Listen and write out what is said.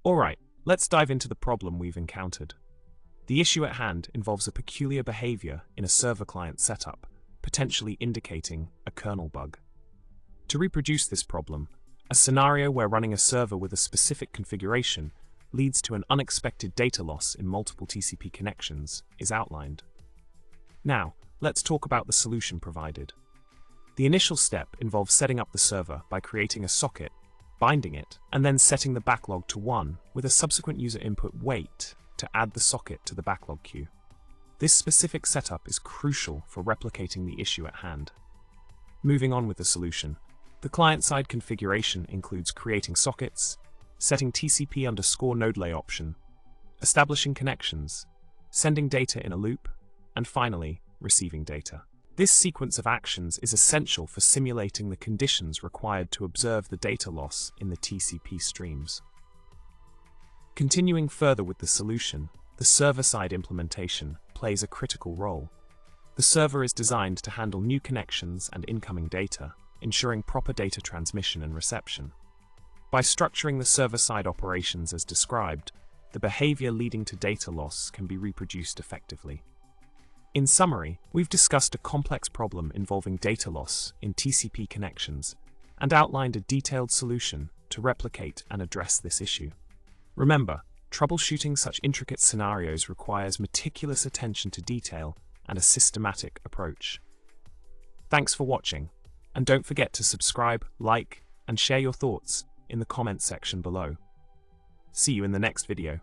Alright, let's dive into the problem we've encountered. The issue at hand involves a peculiar behavior in a server-client setup, potentially indicating a kernel bug. To reproduce this problem, a scenario where running a server with a specific configuration leads to an unexpected data loss in multiple TCP connections is outlined. Now, let's talk about the solution provided. The initial step involves setting up the server by creating a socket, binding it, and then setting the backlog to 1 with a subsequent user input wait to add the socket to the backlog queue. This specific setup is crucial for replicating the issue at hand. Moving on with the solution, the client-side configuration includes creating sockets, setting TCP_NODELAY option, establishing connections, sending data in a loop, and finally, receiving data. This sequence of actions is essential for simulating the conditions required to observe the data loss in the TCP streams. Continuing further with the solution, the server-side implementation plays a critical role. The server is designed to handle new connections and incoming data, ensuring proper data transmission and reception. By structuring the server-side operations as described, the behavior leading to data loss can be reproduced effectively. In summary, we've discussed a complex problem involving data loss in TCP connections and outlined a detailed solution to replicate and address this issue. Remember, troubleshooting such intricate scenarios requires meticulous attention to detail and a systematic approach. Thanks for watching, and don't forget to subscribe, like, and share your thoughts in the comments section below. See you in the next video.